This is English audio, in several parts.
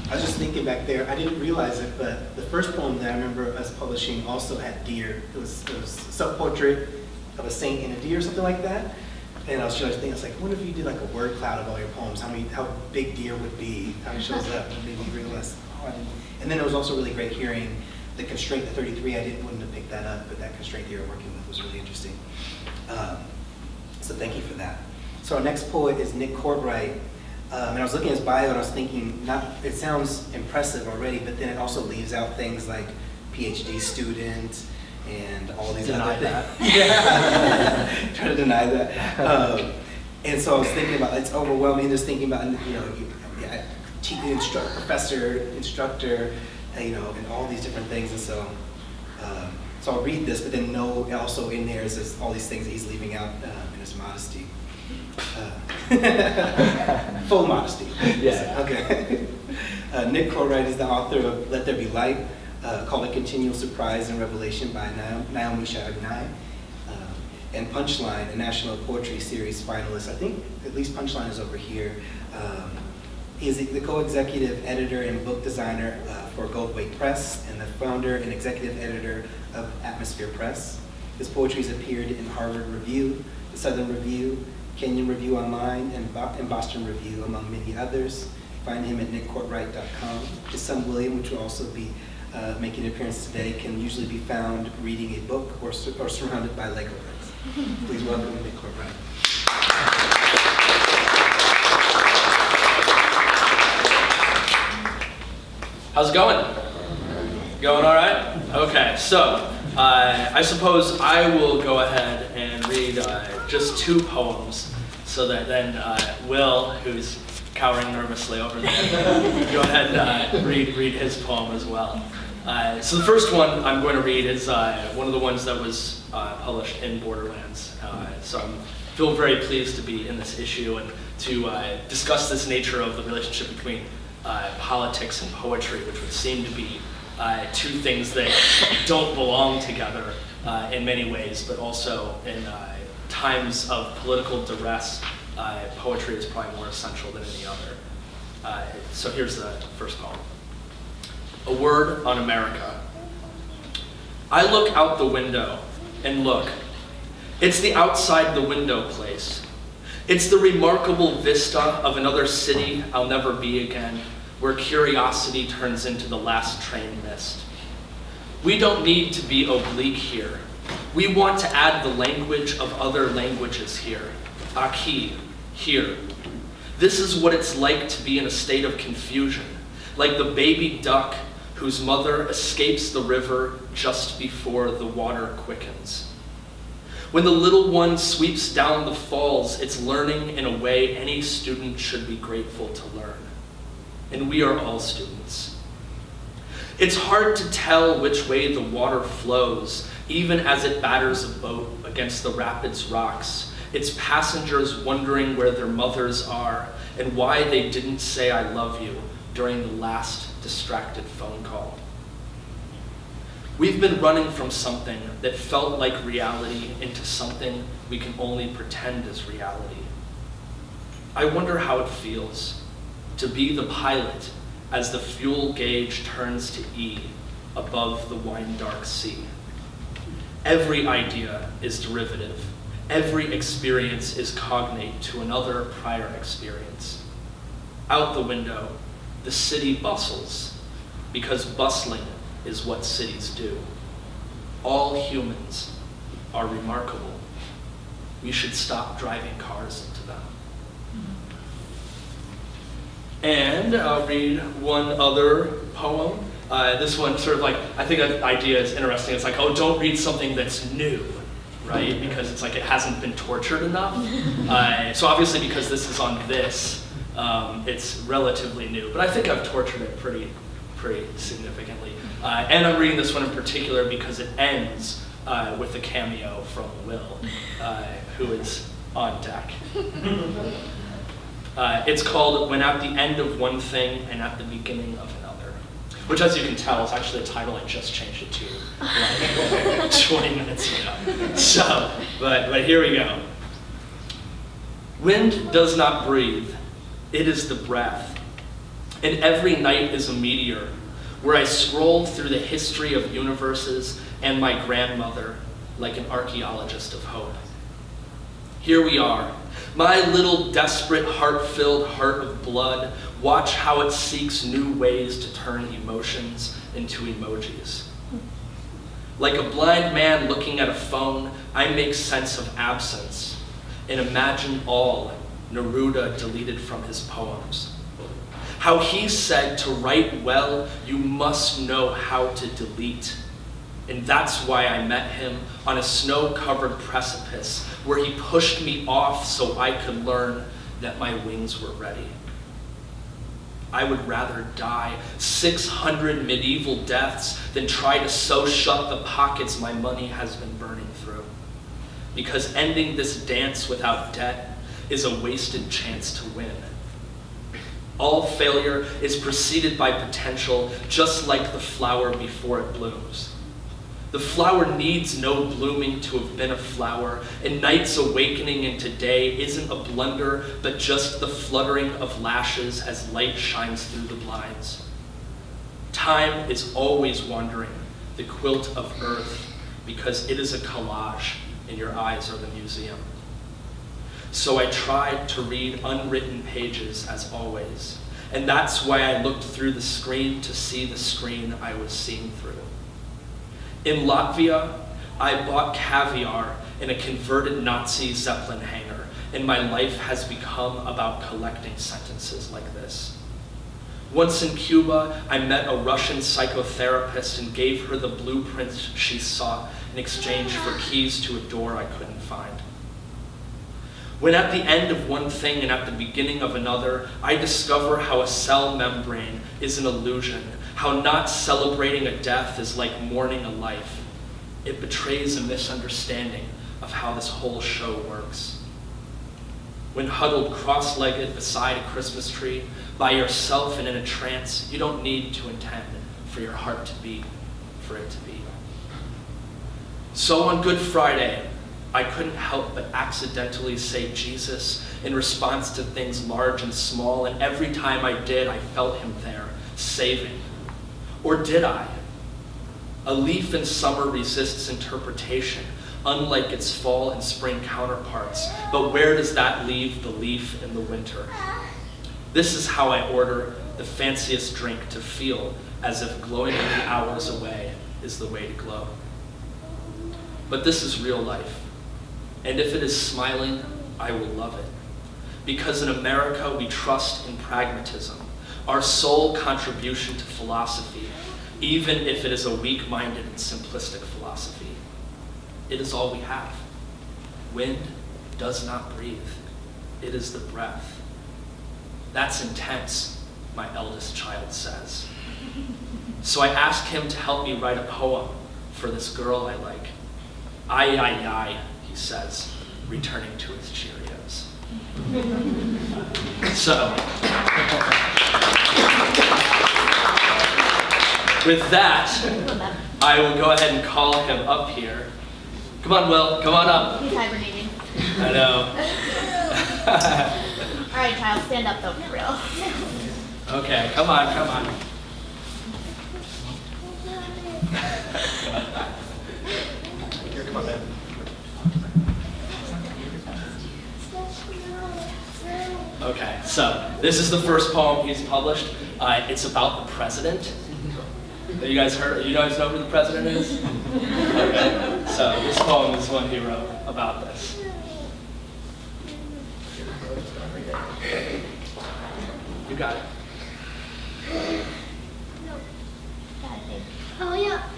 I was just thinking back there, I didn't realize it, but the first poem that I remember us publishing also had deer. It was self-portrait of a saint and a deer or something like that. And I was just thinking, I was like, what if you did like a word cloud of all your poems? How big deer would be, how it shows up, and made me realize, oh, I didn't. And then it was also really great hearing the constraint, the 33, wouldn't have picked that up, but that constraint you were working with was really interesting. So thank you for that. So our next poet is Nick Courtright. And I was looking at his bio and I was thinking, it sounds impressive already, but then it also leaves out things like PhD student and all these other things. Yeah, try to deny that. And so I was thinking about, it's overwhelming just thinking about, professor, instructor, and all these different things. And so I'll read this, but then also in there is all these things that he's leaving out in his modesty. Full modesty. Yeah. Okay. Nick Courtright is the author of Let There Be Light, called A Continual Surprise and Revelation by Naomi Shihab Nye, and Punchline, a National Poetry Series finalist. I think at least Punchline is over here. He is the co-executive editor and book designer for Goldway Press and the founder and executive editor of Atmosphere Press. His poetry has appeared in Harvard Review, the Southern Review, Kenyon Review Online, and Boston Review, among many others. Find him at nickcourtright.com. His son William, which will also be making an appearance today, can usually be found reading a book or surrounded by Lego bricks. Please welcome Nick Courtright. How's it going? Going all right? Okay, so I suppose I will go ahead and read just two poems so that then Will, who's cowering nervously over there, go ahead and read his poem as well. So the first one I'm going to read is one of the ones that was published in Borderlands. So I feel very pleased to be in this issue and to discuss this nature of the relationship between politics and poetry, which would seem to be two things that don't belong together in many ways, but also in times of political duress, poetry is probably more essential than any other. So here's the first poem. A Word on America. I look out the window and look. It's the outside the window place. It's the remarkable vista of another city I'll never be again, where curiosity turns into the last train missed. We don't need to be oblique here. We want to add the language of other languages here. Aquí, here. This is what it's like to be in a state of confusion, like the baby duck whose mother escapes the river just before the water quickens. When the little one sweeps down the falls, it's learning in a way any student should be grateful to learn. And we are all students. It's hard to tell which way the water flows, even as it batters a boat against the rapids' rocks, its passengers wondering where their mothers are and why they didn't say I love you during the last distracted phone call. We've been running from something that felt like reality into something we can only pretend is reality. I wonder how it feels to be the pilot as the fuel gauge turns to E above the wine-dark sea. Every idea is derivative. Every experience is cognate to another prior experience. Out the window, the city bustles, because bustling is what cities do. All humans are remarkable. We should stop driving cars into them. And I'll read one other poem. This one sort of like, I think that idea is interesting. It's like, oh, don't read something that's new, right? Because it's like it hasn't been tortured enough. So obviously because this is on this, it's relatively new. But I think I've tortured it pretty significantly. And I'm reading this one in particular because it ends with a cameo from Will, who is on deck. It's called When at the End of One Thing and at the Beginning of Another, which, as you can tell, is actually a title I just changed it to like 20 minutes ago. So, but here we go. Wind does not breathe, it is the breath. And every night is a meteor, where I scroll through the history of universes and my grandmother like an archaeologist of hope. Here we are, my little desperate heart-filled heart of blood. Watch how it seeks new ways to turn emotions into emojis. Like a blind man looking at a phone, I make sense of absence and imagine all Neruda deleted from his poems. How he said to write well, you must know how to delete. And that's why I met him on a snow-covered precipice where he pushed me off so I could learn that my wings were ready. I would rather die 600 medieval deaths than try to sew shut the pockets my money has been burning through. Because ending this dance without debt is a wasted chance to win. All failure is preceded by potential, just like the flower before it blooms. The flower needs no blooming to have been a flower, and night's awakening into day isn't a blunder, but just the fluttering of lashes as light shines through the blinds. Time is always wandering, the quilt of earth, because it is a collage, and your eyes are the museum. So I tried to read unwritten pages as always, and that's why I looked through the screen to see the screen I was seeing through. In Latvia, I bought caviar in a converted Nazi Zeppelin hangar, and my life has become about collecting sentences like this. Once in Cuba, I met a Russian psychotherapist and gave her the blueprints she sought in exchange for keys to a door I couldn't find. When at the end of one thing and at the beginning of another, I discover how a cell membrane is an illusion, how not celebrating a death is like mourning a life. It betrays a misunderstanding of how this whole show works. When huddled cross-legged beside a Christmas tree, by yourself and in a trance, you don't need to intend for your heart to beat, for it to beat. So on Good Friday, I couldn't help but accidentally say Jesus in response to things large and small, and every time I did, I felt him there, saving. Or did I? A leaf in summer resists interpretation, unlike its fall and spring counterparts, but where does that leave the leaf in the winter? This is how I order the fanciest drink to feel as if glowing many hours away is the way to glow. But this is real life. And if it is smiling, I will love it. Because in America, we trust in pragmatism, our sole contribution to philosophy, even if it is a weak-minded and simplistic philosophy. It is all we have. Wind does not breathe. It is the breath. That's intense, my eldest child says. So I ask him to help me write a poem for this girl I like. Ay, ay, ay, he says, returning to his Cheerios. So, with that, I will go ahead and call him up here. Come on, Will, come on up. He's hibernating. I know. All right, child, stand up though, for real. Okay, come on, come on. Here, come on, man. Okay, so this is the first poem he's published. It's about the president. You guys heard? You guys know who the president is? Okay, so this poem is one he wrote about this. You got it.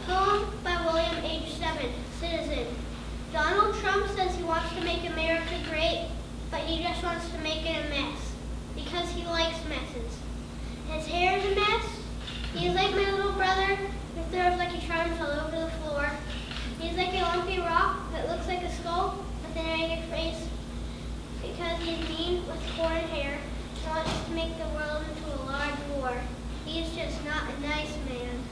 Poem by William H. 7, Citizen. Donald Trump says he wants to make America great, but he just wants to make it a mess, because he likes messes. His hair is a mess. He's like my little brother, who throws Lucky Charms all over the floor. He's like a lumpy rock that looks like a skull with an angry face, because he's mean with foreign hair and wants to make the world into a large war. He's just not a nice man.